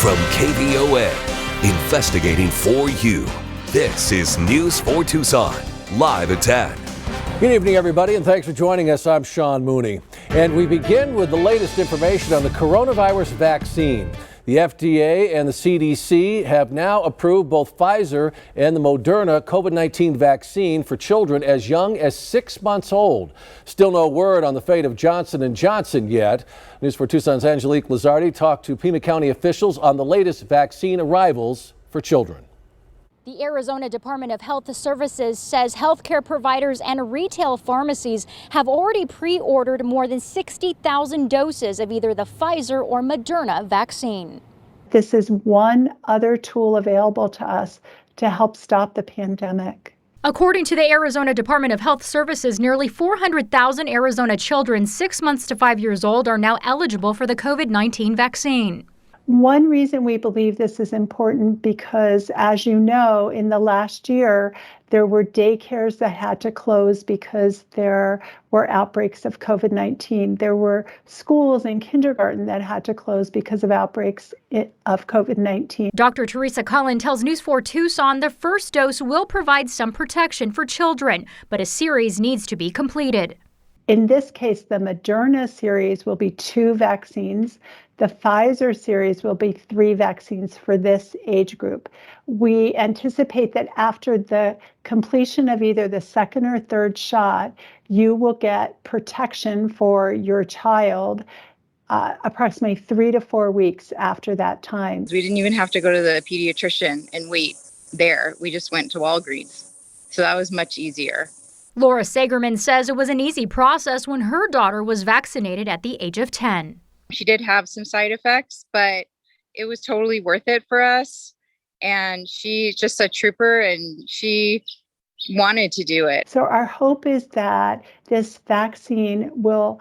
From KVOA, investigating for you, this is News 4 Tucson, live at 10. Good evening, everybody, and thanks for joining us. I'm Sean Mooney. And we begin with the latest information on the coronavirus vaccine. The FDA and the CDC have now approved both Pfizer and the Moderna COVID-19 vaccine for children as young as 6 months old. Still no word on the fate of Johnson & Johnson yet. News 4 Tucson's Angelique Lizardi talked to Pima County officials on the latest vaccine arrivals for children. The Arizona Department of Health Services says healthcare providers and retail pharmacies have already pre-ordered more than 60,000 doses of either the Pfizer or Moderna vaccine. This is one other tool available to us to help stop the pandemic. According to the Arizona Department of Health Services, nearly 400,000 Arizona children 6 months to 5 years old are now eligible for the COVID-19 vaccine. One reason we believe this is important because, as you know, in the last year, there were daycares that had to close because there were outbreaks of COVID-19. There were schools and kindergarten that had to close because of outbreaks of COVID-19. Dr. Teresa Cullen tells News 4 Tucson the first dose will provide some protection for children, but a series needs to be completed. In this case, the Moderna series will be 2 vaccines. The Pfizer series will be 3 vaccines for this age group. We anticipate that after the completion of either the second or third shot, you will get protection for your child approximately 3 to 4 weeks after that time. We didn't even have to go to the pediatrician and wait there. We just went to Walgreens. So that was much easier. Laura Sagerman says it was an easy process when her daughter was vaccinated at the age of 10. She did have some side effects, but it was totally worth it for us. And she's just a trooper and she wanted to do it. So our hope is that this vaccine will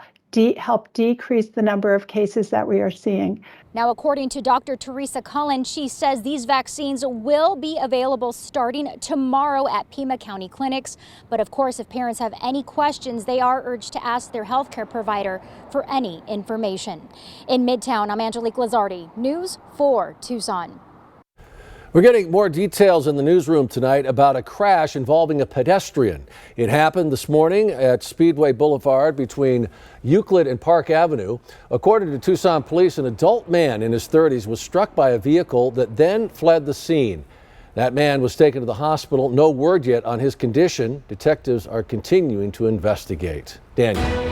help decrease the number of cases that we are seeing. Now, according to Dr. Teresa Cullen, she says these vaccines will be available starting tomorrow at Pima County clinics. But of course, if parents have any questions, they are urged to ask their healthcare provider for any information. In Midtown, I'm Angelique Lizardi, News 4 Tucson. We're getting more details in the newsroom tonight about a crash involving a pedestrian. It happened this morning at Speedway Boulevard between Euclid and Park Avenue. According to Tucson police, an adult man in his 30s was struck by a vehicle that then fled the scene. That man was taken to the hospital. No word yet on his condition. Detectives are continuing to investigate. Daniel.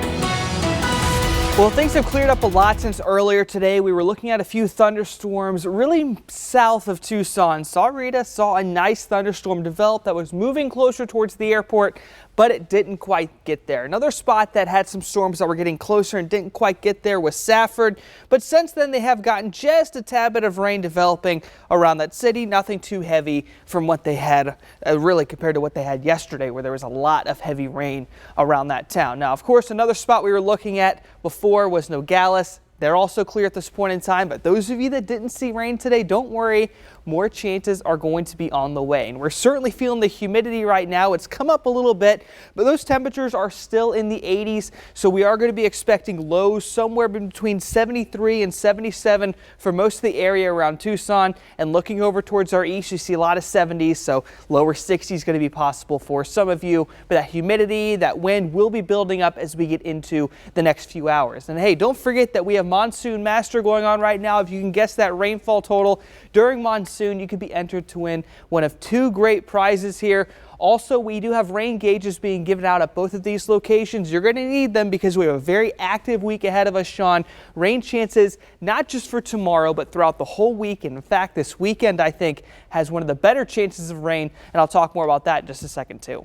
Well, things have cleared up a lot since earlier today. We were looking at a few thunderstorms really south of Tucson. Rita saw a nice thunderstorm develop that was moving closer towards the airport, but it didn't quite get there. Another spot that had some storms that were getting closer and didn't quite get there was Safford. But since then, they have gotten just a tad bit of rain developing around that city. Nothing too heavy from what they had, really compared to what they had yesterday, where there was a lot of heavy rain around that town. Now, of course, another spot we were looking at before was Nogales. They're also clear at this point in time, but those of you that didn't see rain today, don't worry. More chances are going to be on the way. And we're certainly feeling the humidity right now. It's come up a little bit, but those temperatures are still in the 80s. So we are going to be expecting lows somewhere between 73 and 77 for most of the area around Tucson. And looking over towards our east, you see a lot of 70s. So lower 60s is going to be possible for some of you. But that humidity, that wind will be building up as we get into the next few hours. And hey, don't forget that we have Monsoon Master going on right now. If you can guess that rainfall total during monsoon, you could be entered to win one of 2 great prizes here. Also, we do have rain gauges being given out at both of these locations. You're going to need them because we have a very active week ahead of us, Sean. Rain chances not just for tomorrow, but throughout the whole week. And in fact, this weekend, I think, has one of the better chances of rain. And I'll talk more about that in just a second, too.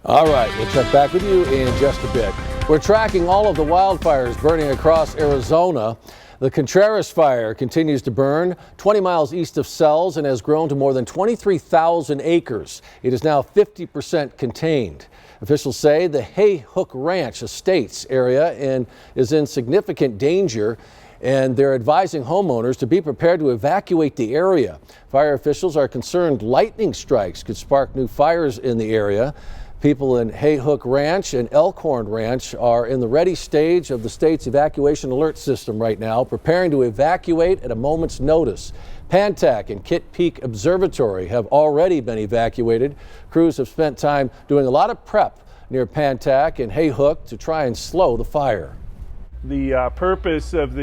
All right, we'll check back with you in just a bit. We're tracking all of the wildfires burning across Arizona. The Contreras fire continues to burn 20 miles east of Sells and has grown to more than 23,000 acres. It is now 50% contained. Officials say the Hay Hook Ranch Estates area is in significant danger, and they're advising homeowners to be prepared to evacuate the area. Fire officials are concerned lightning strikes could spark new fires in the area. People in Hay Hook Ranch and Elkhorn Ranch are in the ready stage of the state's evacuation alert system right now, preparing to evacuate at a moment's notice. Pantac and Kitt Peak Observatory have already been evacuated. Crews have spent time doing a lot of prep near Pantac and Hayhook to try and slow the fire. The purpose of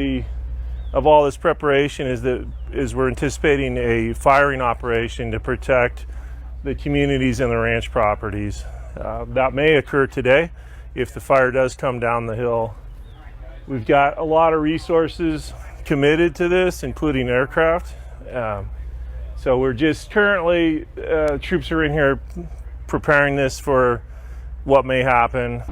all this preparation is we're anticipating a firing operation to protect the communities and the ranch properties. That may occur today if the fire does come down the hill. We've got a lot of resources committed to this, including aircraft. So we're just currently, troops are in here preparing this for what may happen.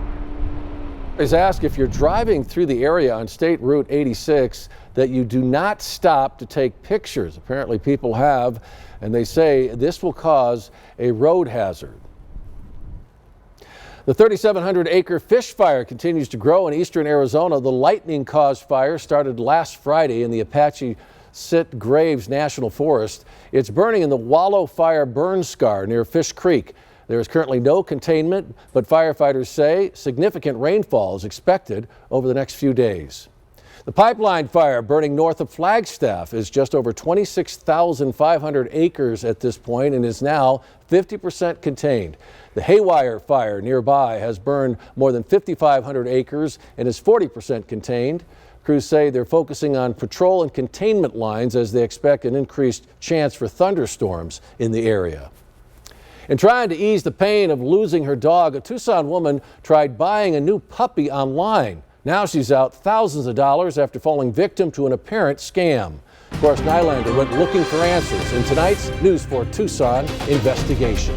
Is ask if you're driving through the area on State Route 86 that you do not stop to take pictures. Apparently people have, and they say this will cause a road hazard. The 3,700-acre fish fire continues to grow in eastern Arizona. The lightning-caused fire started last Friday in the Apache Sit Graves National Forest. It's burning in the Wallow Fire Burn Scar near Fish Creek. There is currently no containment, but firefighters say significant rainfall is expected over the next few days. The pipeline fire burning north of Flagstaff is just over 26,500 acres at this point and is now 50% contained. The Haywire fire nearby has burned more than 5,500 acres and is 40% contained. Crews say they're focusing on patrol and containment lines as they expect an increased chance for thunderstorms in the area. In trying to ease the pain of losing her dog, a Tucson woman tried buying a new puppy online. Now she's out thousands of dollars after falling victim to an apparent scam. Of course, Nylander went looking for answers in tonight's News 4 Tucson investigation.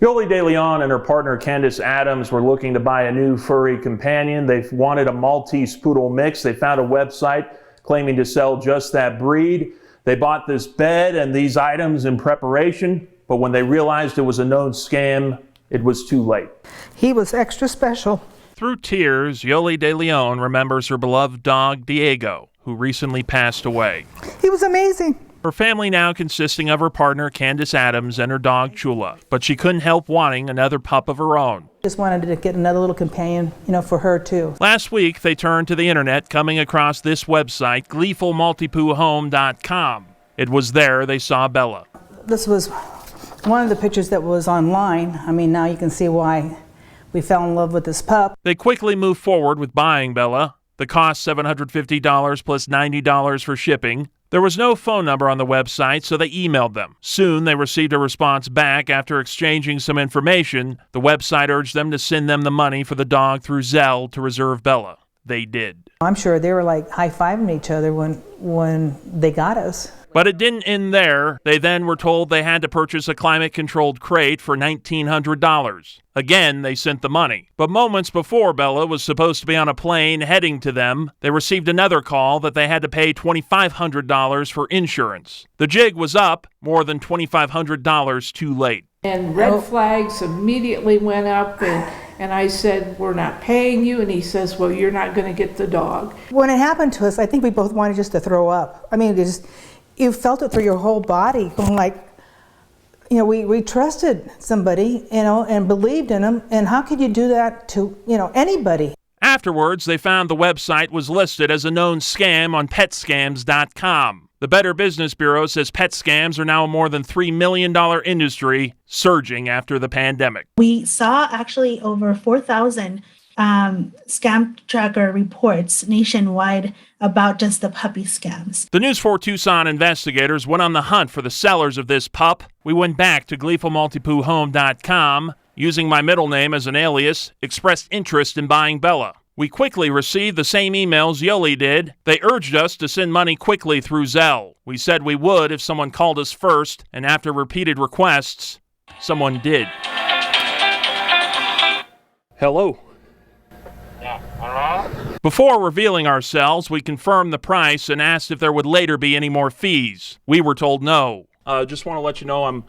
Yoli De Leon and her partner Candace Adams were looking to buy a new furry companion. They wanted a Maltese Poodle mix. They found a website claiming to sell just that breed. They bought this bed and these items in preparation, but when they realized it was a known scam, it was too late. He was extra special. Through tears, Yoli De Leon remembers her beloved dog, Diego, who recently passed away. He was amazing. Her family now consisting of her partner, Candace Adams, and her dog, Chula. But she couldn't help wanting another pup of her own. Just wanted to get another little companion, for her too. Last week, they turned to the internet, coming across this website, gleefulmultipoohome.com. It was there they saw Bella. This was one of the pictures that was online. Now you can see why we fell in love with this pup. They quickly moved forward with buying Bella. The cost $750 plus $90 for shipping. There was no phone number on the website, so they emailed them. Soon, they received a response back after exchanging some information. The website urged them to send them the money for the dog through Zelle to reserve Bella. They did. I'm sure they were like high-fiving each other when they got us. But it didn't end there. They then were told they had to purchase a climate-controlled crate for $1,900. Again, they sent the money. But moments before Bella was supposed to be on a plane heading to them, they received another call that they had to pay $2,500 for insurance. The jig was up, more than $2,500 too late. And red flags immediately went up, and I said, we're not paying you. And he says, well, you're not going to get the dog. When it happened to us, I think we both wanted just to throw up. You felt it through your whole body, going like, we trusted somebody, and believed in them, and how could you do that to, anybody? Afterwards, they found the website was listed as a known scam on PetScams.com. The Better Business Bureau says pet scams are now a more than $3 million industry, surging after the pandemic. We saw actually over 4,000 scam tracker reports nationwide about just the puppy scams. The News 4 Tucson investigators went on the hunt for the sellers of this pup. We went back to gleefulmultipoohome.com, using my middle name as an alias, expressed interest in buying Bella. We quickly received the same emails Yoli did. They urged us to send money quickly through Zelle. We said we would if someone called us first, and after repeated requests, someone did. Hello. Before revealing ourselves, we confirmed the price and asked if there would later be any more fees. We were told no. Just want to let you know I'm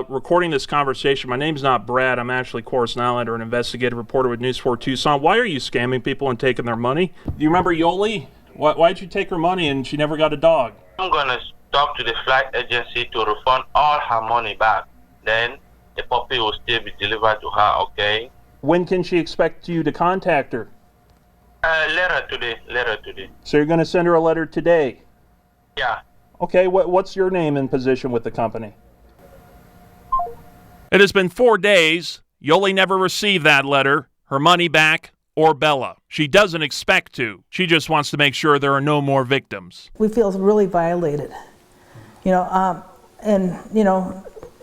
recording this conversation. My name's not Brad. I'm actually Corus Nylander, an investigative reporter with News 4 Tucson. Why are you scamming people and taking their money? Do you remember Yoli? Why'd you take her money and she never got a dog? I'm going to talk to the flight agency to refund all her money back. Then the puppy will still be delivered to her, okay? When can she expect you to contact her? Later today. So you're going to send her a letter today? Yeah. Okay, what's your name and position with the company? It has been 4 days. Yoli never received that letter, her money back, or Bella. She doesn't expect to. She just wants to make sure there are no more victims. We feel really violated, and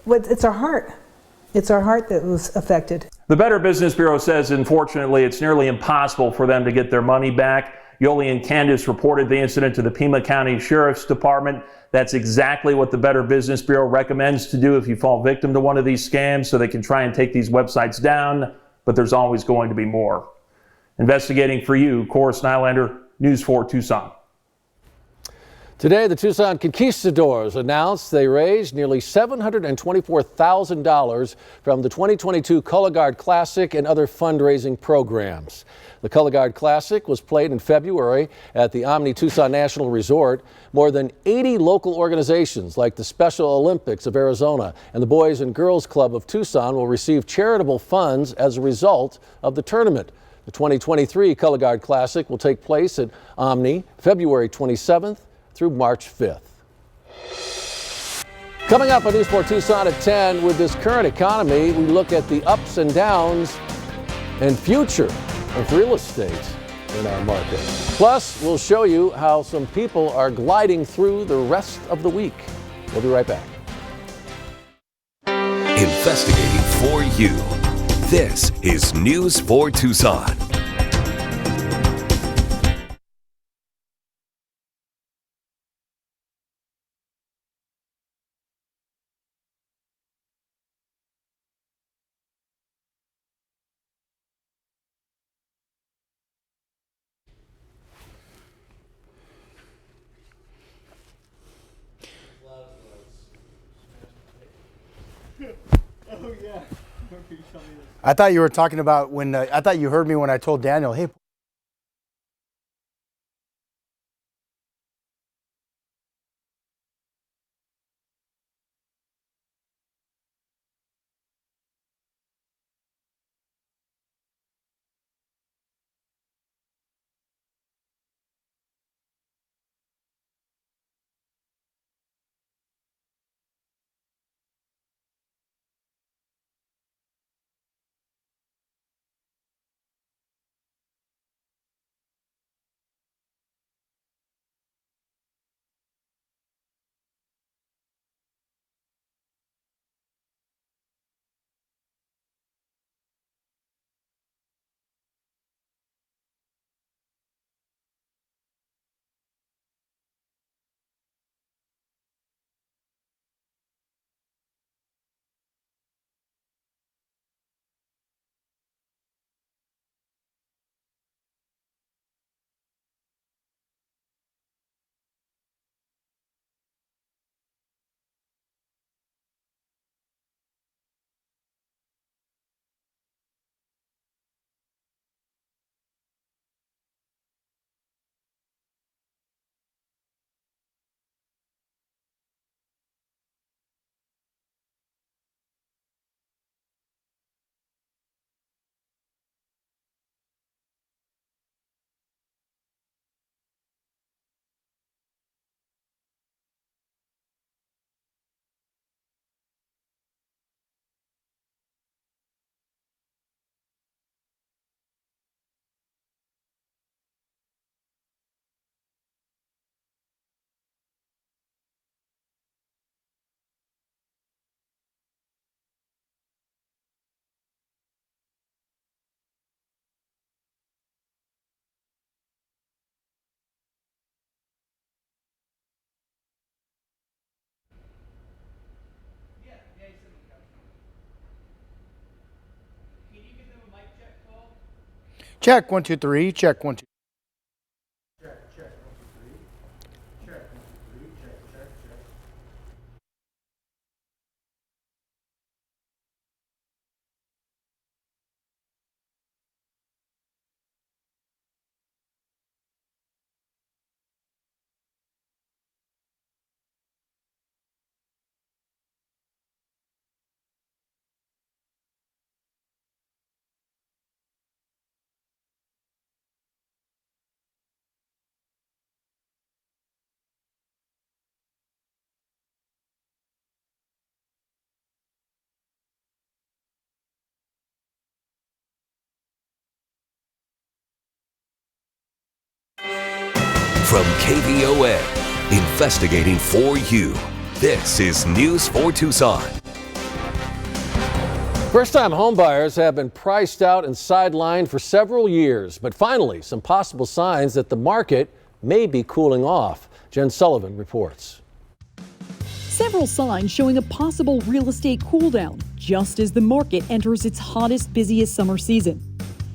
it's our heart. It's our heart that was affected. The Better Business Bureau says, unfortunately, it's nearly impossible for them to get their money back. Yoli and Candace reported the incident to the Pima County Sheriff's Department. That's exactly what the Better Business Bureau recommends to do if you fall victim to one of these scams, so they can try and take these websites down, but there's always going to be more. Investigating for you, Corus Nylander, News 4 Tucson. Today, the Tucson Conquistadors announced they raised nearly $724,000 from the 2022 Color Guard Classic and other fundraising programs. The Color Guard Classic was played in February at the Omni Tucson National Resort. More than 80 local organizations like the Special Olympics of Arizona and the Boys and Girls Club of Tucson will receive charitable funds as a result of the tournament. The 2023 Color Guard Classic will take place at Omni February 27th through March 5th. Coming up on News 4 Tucson at 10, with this current economy, we look at the ups and downs and future of real estate in our market. Plus, we'll show you how some people are gliding through the rest of the week. We'll be right back. Investigating for you. This is News 4 Tucson. I thought you were talking about when I thought you heard me when I told Daniel, hey, check 1 2 3, check 1 2. From KVOA, investigating for you, this is News 4 Tucson. First-time homebuyers have been priced out and sidelined for several years, but finally, some possible signs that the market may be cooling off. Jen Sullivan reports. Several signs showing a possible real estate cool down just as the market enters its hottest, busiest summer season.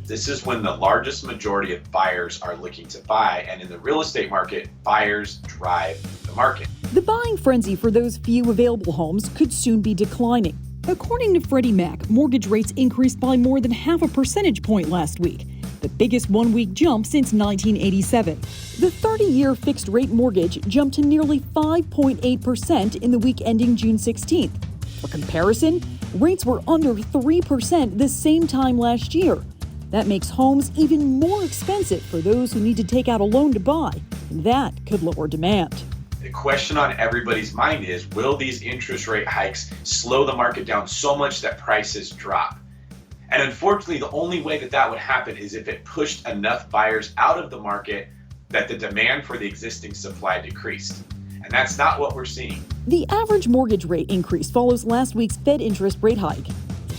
This is when the largest majority of buyers are looking to buy, and in the real estate market, buyers drive the market. The buying frenzy for those few available homes could soon be declining. According to Freddie Mac, mortgage rates increased by more than half a percentage point last week, the biggest one-week jump since 1987. The 30-year fixed-rate mortgage jumped to nearly 5.8% in the week ending June 16th. For comparison, rates were under 3% the same time last year. That makes homes even more expensive for those who need to take out a loan to buy, and that could lower demand. The question on everybody's mind is, will these interest rate hikes slow the market down so much that prices drop? And unfortunately, the only way that that would happen is if it pushed enough buyers out of the market that the demand for the existing supply decreased. And that's not what we're seeing. The average mortgage rate increase follows last week's Fed interest rate hike.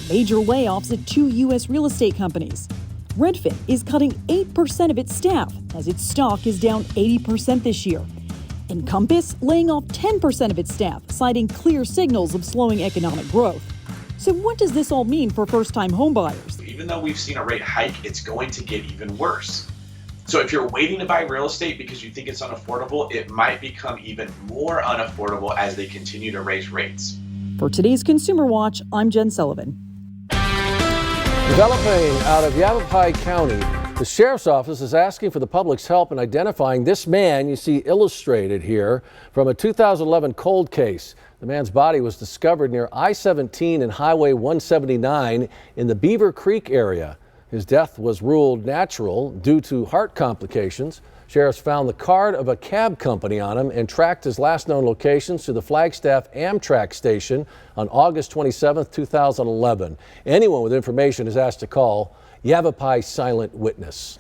Major layoffs at 2 U.S. real estate companies. Redfin is cutting 8% of its staff as its stock is down 80% this year. Encompass laying off 10% of its staff, citing clear signals of slowing economic growth. So what does this all mean for first-time homebuyers? Even though we've seen a rate hike, it's going to get even worse. So if you're waiting to buy real estate because you think it's unaffordable, it might become even more unaffordable as they continue to raise rates. For today's Consumer Watch, I'm Jen Sullivan. Developing out of Yavapai County, the sheriff's office is asking for the public's help in identifying this man you see illustrated here from a 2011 cold case. The man's body was discovered near I-17 and Highway 179 in the Beaver Creek area. His death was ruled natural due to heart complications. Sheriffs found the card of a cab company on him and tracked his last known locations to the Flagstaff Amtrak station on August 27, 2011. Anyone with information is asked to call Yavapai Silent Witness.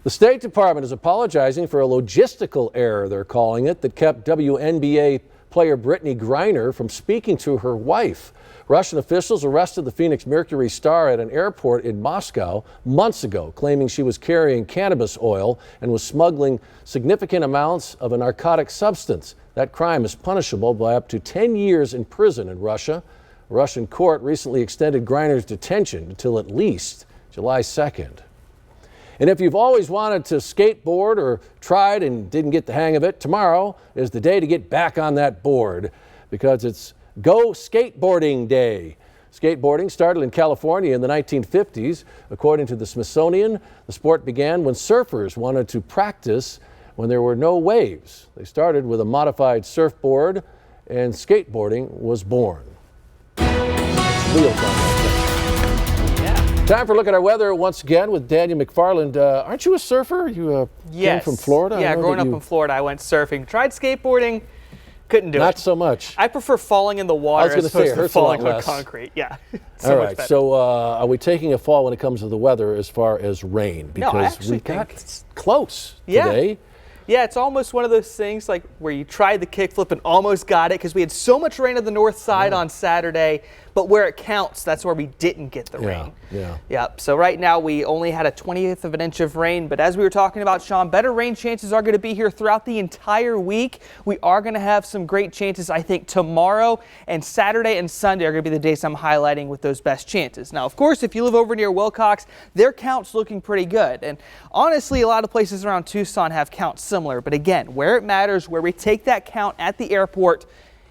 The State Department is apologizing for a logistical error, they're calling it, that kept WNBA player Brittany Griner from speaking to her wife. Russian officials arrested the Phoenix Mercury star at an airport in Moscow months ago, claiming she was carrying cannabis oil and was smuggling significant amounts of a narcotic substance. That crime is punishable by up to 10 years in prison in Russia. A Russian court recently extended Griner's detention until at least July 2nd. And if you've always wanted to skateboard or tried and didn't get the hang of it, tomorrow is the day to get back on that board because it's Go Skateboarding Day. Skateboarding started in California in the 1950s. According to the Smithsonian, the sport began when surfers wanted to practice when there were no waves. They started with a modified surfboard and skateboarding was born. Wheels on that thing. Time for a look at our weather once again with Daniel McFarland. Aren't you a surfer? You came from Florida? Yeah, growing up in Florida, I went surfing. Tried skateboarding. Couldn't do it. Not so much. I prefer falling in the water as opposed to falling on concrete. Yeah. All right. So are we taking a fall when it comes to the weather as far as rain? Because we got close today. Yeah, it's almost one of those things like where you tried the kickflip and almost got it because we had so much rain on the north side on Saturday, but where it counts, that's where we didn't get the rain. Yeah. So right now we only had a 1/20th of an inch of rain, but as we were talking about, Sean, better rain chances are going to be here throughout the entire week. We are going to have some great chances, I think, tomorrow and Saturday and Sunday are going to be the days I'm highlighting with those best chances. Now, of course, if you live over near Wilcox, their count's looking pretty good. And honestly, a lot of places around Tucson have counts similar, but again, where it matters, where we take that count at the airport,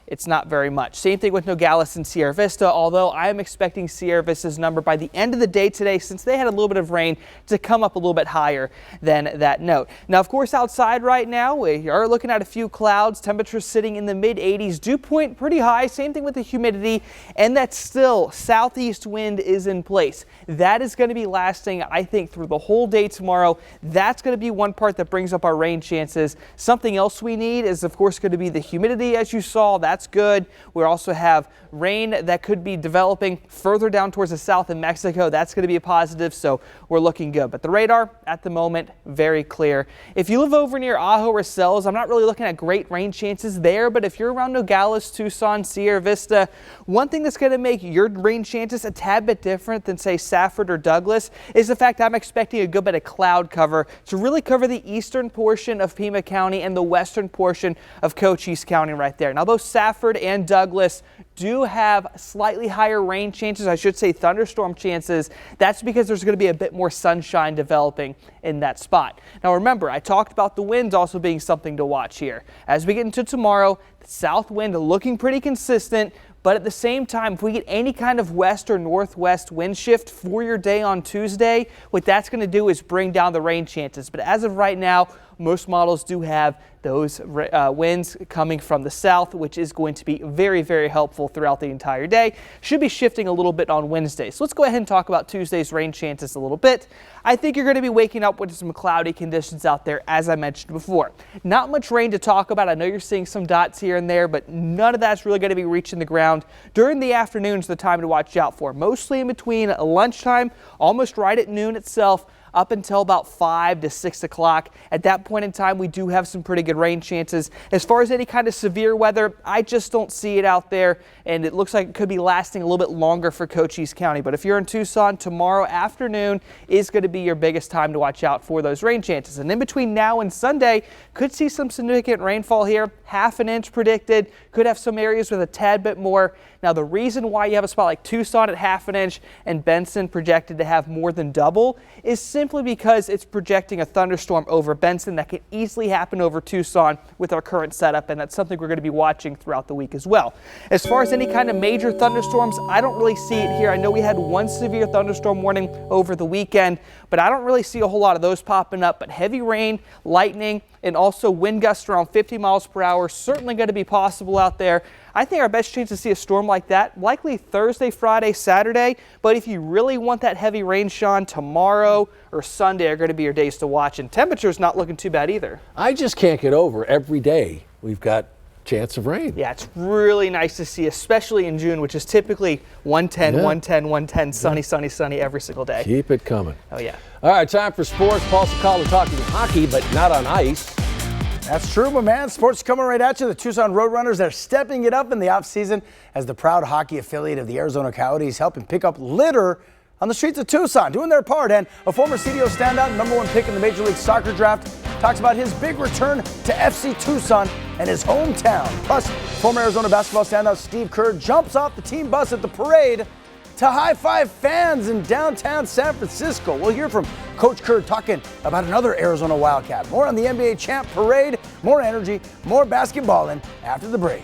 it's not very much. Same thing with Nogales and Sierra Vista, although I am expecting Sierra Vista's number by the end of the day today, since they had a little bit of rain, to come up a little bit higher than that note. Now, of course, outside right now, we are looking at a few clouds, temperatures sitting in the mid-80s, dew point pretty high, same thing with the humidity, and that still southeast wind is in place. That is going to be lasting, I think, through the whole day tomorrow. That's going to be one part that brings up our rain chances. Something else we need is, of course, going to be the humidity, as you saw. That's that's good. We also have rain that could be developing further down towards the south in Mexico. That's going to be a positive, so we're looking good. But the radar at the moment, very clear. If you live over near Ajo or Sells, I'm not really looking at great rain chances there, but if you're around Nogales, Tucson, Sierra Vista, one thing that's going to make your rain chances a tad bit different than, say, Safford or Douglas is the fact I'm expecting a good bit of cloud cover to really cover the eastern portion of Pima County and the western portion of Cochise County right there. Now, both Safford and Douglas do have slightly higher rain chances, I should say thunderstorm chances. That's because there's going to be a bit more sunshine developing in that spot. Now remember, I talked about the winds also being something to watch here. As we get into tomorrow, the south wind looking pretty consistent, but at the same time, if we get any kind of west or northwest wind shift for your day on Tuesday, what that's going to do is bring down the rain chances. But as of right now, most models do have those winds coming from the south, which is going to be very, very helpful throughout the entire day. Should be shifting a little bit on Wednesday. So let's go ahead and talk about Tuesday's rain chances a little bit. I think you're going to be waking up with some cloudy conditions out there, as I mentioned before. Not much rain to talk about. I know you're seeing some dots here and there, but none of that's really going to be reaching the ground. During the afternoon is the time to watch out for. Mostly in between lunchtime, almost right at noon itself, up until about 5 to 6 o'clock. At that point in time, we do have some pretty good rain chances. As far as any kind of severe weather, I just don't see it out there, and it looks like it could be lasting a little bit longer for Cochise County. But if you're in Tucson, tomorrow afternoon is going to be your biggest time to watch out for those rain chances. And in between now and Sunday, could see some significant rainfall here. Half an inch predicted. Could have some areas with a tad bit more. Now, the reason why you have a spot like Tucson at half an inch and Benson projected to have more than double is simply because it's projecting a thunderstorm over Benson that could easily happen over Tucson with our current setup, and that's something we're going to be watching throughout the week as well. As far as any kind of major thunderstorms, I don't really see it here. I know we had one severe thunderstorm warning over the weekend, but I don't really see a whole lot of those popping up. But heavy rain, lightning, and also wind gusts around 50 miles per hour certainly going to be possible out there. I think our best chance to see a storm like that likely Thursday, Friday, Saturday. But if you really want that heavy rain, Sean, tomorrow or Sunday are going to be your days to watch. And temperature's not looking too bad either. I just can't get over every day we've got chance of rain. Yeah, it's really nice to see, especially in June, which is typically 110, 110, 110, sunny, sunny, sunny every single day. Keep it coming. Oh, yeah. All right, time for sports. Paul Sakala talking hockey, but not on ice. That's true, my man. Sports coming right at you. The Tucson Roadrunners are stepping it up in the offseason as the proud hockey affiliate of the Arizona Coyotes, helping pick up litter on the streets of Tucson, doing their part. And a former CDO standout, #1 pick in the Major League Soccer draft, talks about his big return to FC Tucson and his hometown. Plus, former Arizona basketball standout Steve Kerr jumps off the team bus at the parade to high-five fans in downtown San Francisco. We'll hear from Coach Kerr talking about another Arizona Wildcat. More on the NBA champ parade, more energy, more basketballing after the break.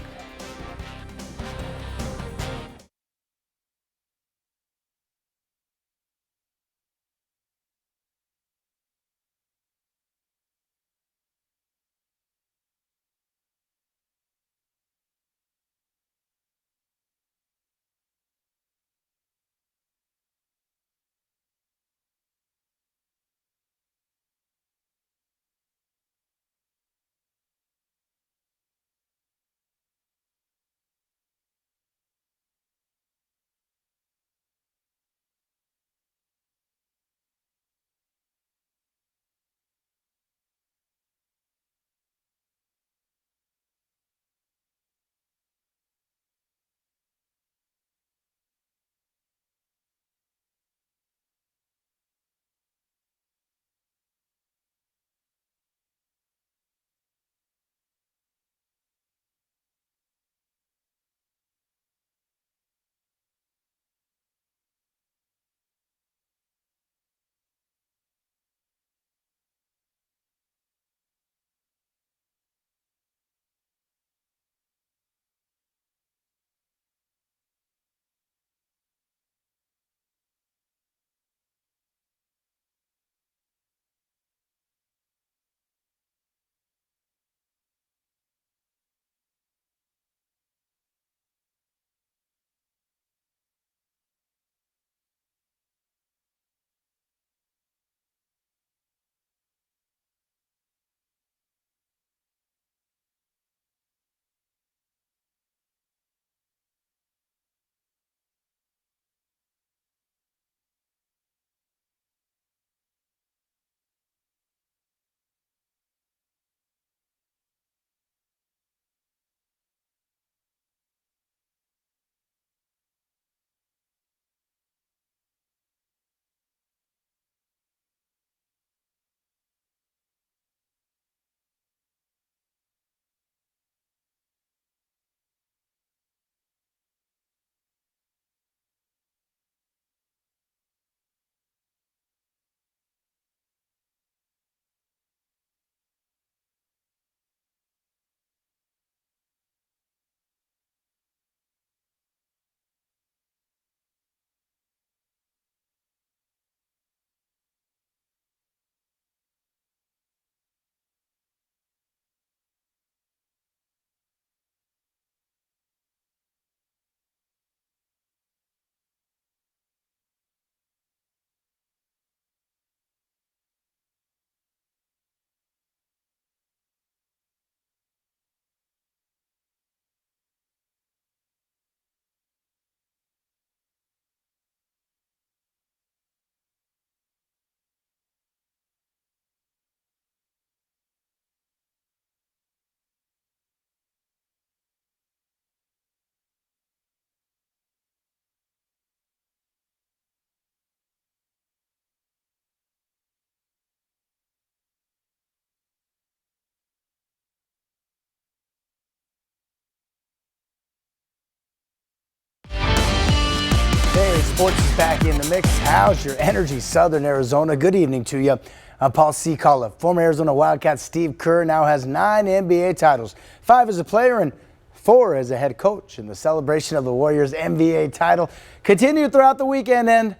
Sports is back in the mix. How's your energy, Southern Arizona? Good evening to you. I'm Paul Cicala. Former Arizona Wildcat Steve Kerr now has 9 NBA titles, 5 as a player and 4 as a head coach. And the celebration of the Warriors' NBA title continued throughout the weekend and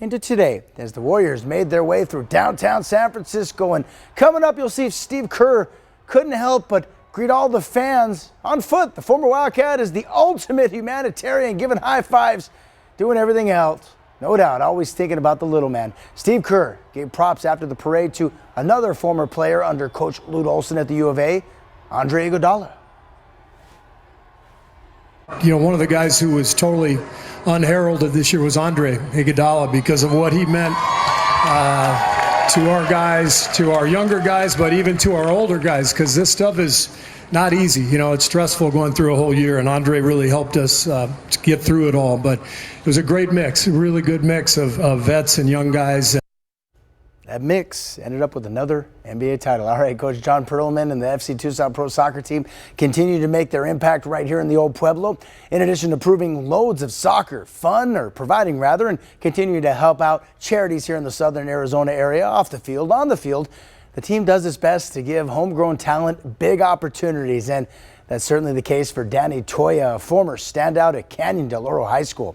into today as the Warriors made their way through downtown San Francisco. And coming up, you'll see Steve Kerr couldn't help but greet all the fans on foot. The former Wildcat is the ultimate humanitarian, giving high fives, doing everything else. No doubt, always thinking about the little man. Steve Kerr gave props after the parade to another former player under Coach Lute Olson at the U of A, Andre Iguodala. You know, one of the guys who was totally unheralded this year was Andre Iguodala because of what he meant to our guys, to our younger guys, but even to our older guys, because this stuff is not easy. You know, it's stressful going through a whole year, and Andre really helped us to get through it all. But it was a great mix, a really good mix of vets and young guys. That mix ended up with another NBA title. All right, Coach John Perlman and the FC Tucson Pro Soccer team continue to make their impact right here in the Old Pueblo. In addition to proving loads of soccer fun, or providing rather, and continuing to help out charities here in the Southern Arizona area, off the field, on the field, the team does its best to give homegrown talent big opportunities, and that's certainly the case for Danny Toya, a former standout at Canyon Del Oro High School.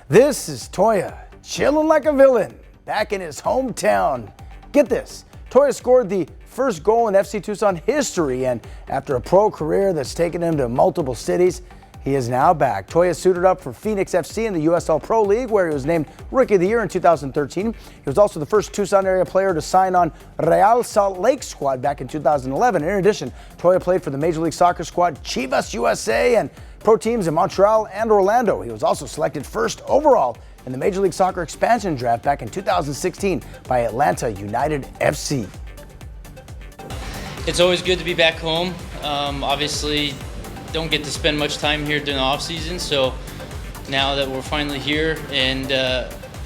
This is Toya chilling like a villain back in his hometown. Get this, Toya scored the first goal in FC Tucson history, and after a pro career that's taken him to multiple cities, he is now back. Toya suited up for Phoenix FC in the USL Pro League, where he was named Rookie of the Year in 2013. He was also the first Tucson area player to sign on Real Salt Lake squad back in 2011. In addition, Toya played for the Major League Soccer squad Chivas USA and pro teams in Montreal and Orlando. He was also selected first overall in the Major League Soccer expansion draft back in 2016 by Atlanta United FC. It's always good to be back home. Obviously, don't get to spend much time here during the off season, so now that we're finally here, and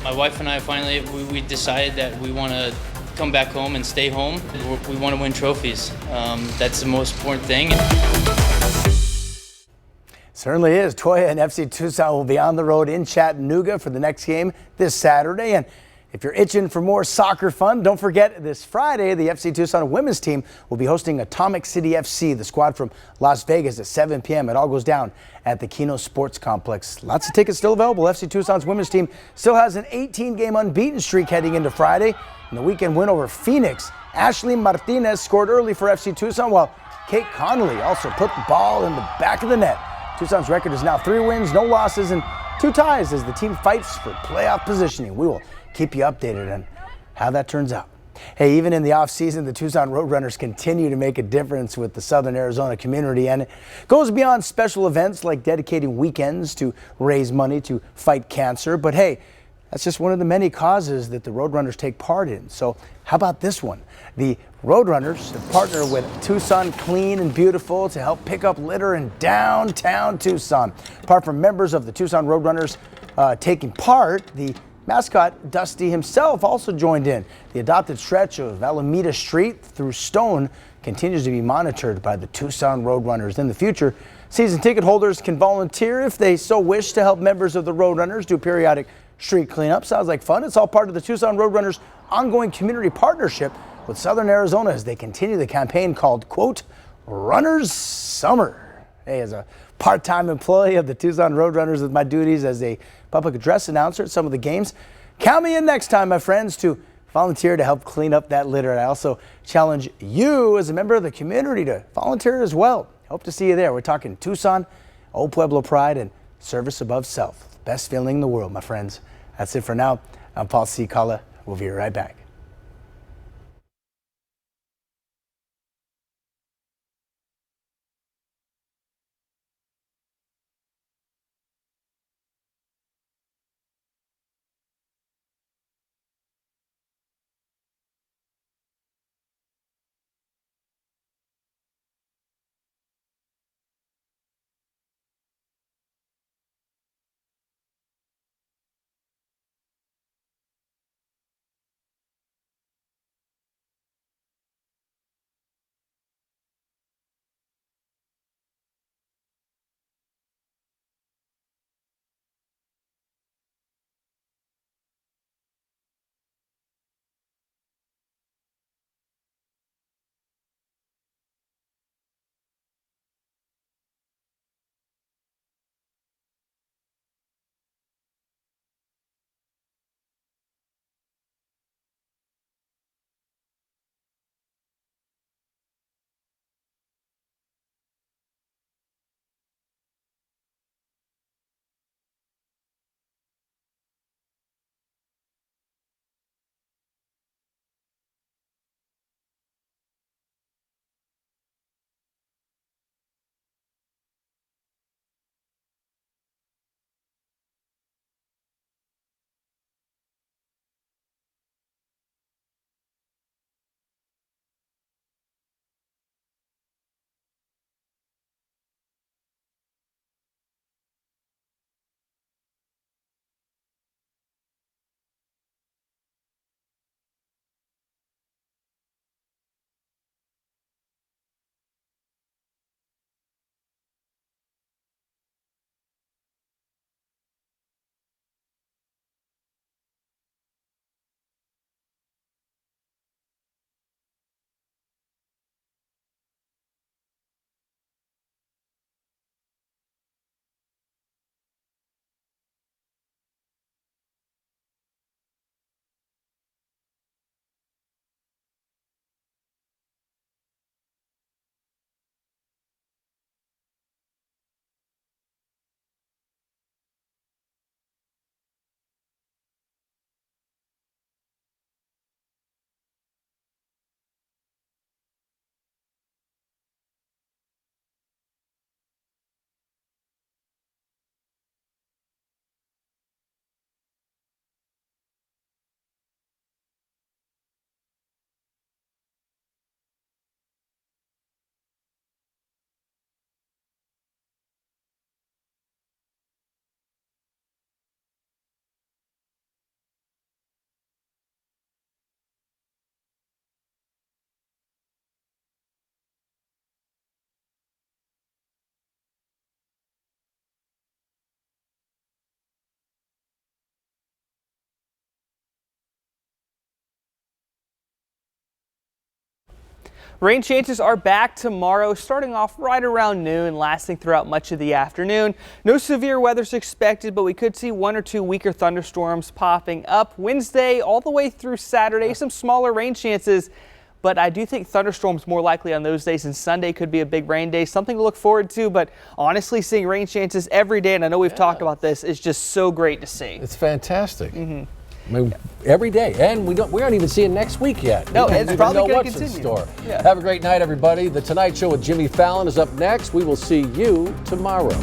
my wife and I finally we decided that we want to come back home and stay home. We want to win trophies. That's the most important thing. Certainly is. Toya and FC Tucson will be on the road in Chattanooga for the next game this Saturday. And if you're itching for more soccer fun, don't forget this Friday, the FC Tucson women's team will be hosting Atomic City FC, the squad from Las Vegas, at 7 p.m. It all goes down at the Keno Sports Complex. Lots of tickets still available. FC Tucson's women's team still has an 18-game unbeaten streak heading into Friday. In the weekend win over Phoenix, Ashley Martinez scored early for FC Tucson, while Kate Connolly also put the ball in the back of the net. Tucson's record is now 3 wins, no losses, and 2 ties as the team fights for playoff positioning. We will keep you updated on how that turns out. Hey, even in the offseason, the Tucson Roadrunners continue to make a difference with the Southern Arizona community, and it goes beyond special events like dedicating weekends to raise money to fight cancer. But hey, that's just one of the many causes that the Roadrunners take part in. So how about this one? The Roadrunners have partnered with Tucson Clean and Beautiful to help pick up litter in downtown Tucson. Apart from members of the Tucson Roadrunners taking part, the mascot Dusty himself also joined in. The adopted stretch of Alameda Street through Stone continues to be monitored by the Tucson Roadrunners. In the future, season ticket holders can volunteer if they so wish to help members of the Roadrunners do periodic street cleanup. Sounds like fun. It's all part of the Tucson Roadrunners' ongoing community partnership with Southern Arizona as they continue the campaign called, quote, Runners Summer. Hey, as a part-time employee of the Tucson Roadrunners with my duties as a public address announcer at some of the games, count me in next time, my friends, to volunteer to help clean up that litter. And I also challenge you as a member of the community to volunteer as well. Hope to see you there. We're talking Tucson, Old Pueblo pride, and service above self. Best feeling in the world, my friends. That's it for now. I'm Paul Cicala. We'll be right back. Rain chances are back tomorrow, starting off right around noon, lasting throughout much of the afternoon. No severe weather's expected, but we could see 1 or 2 weaker thunderstorms popping up Wednesday all the way through Saturday. Some smaller rain chances, but I do think thunderstorms more likely on those days, and Sunday could be a big rain day, something to look forward to. But honestly, seeing rain chances every day, and I know we've talked about this, is just so great to see. It's fantastic. I mean, every day, and we aren't even seeing next week yet. No, it's probably going to what's in continue. store. Yeah. Have a great night, everybody. The Tonight Show with Jimmy Fallon is up next. We will see you tomorrow.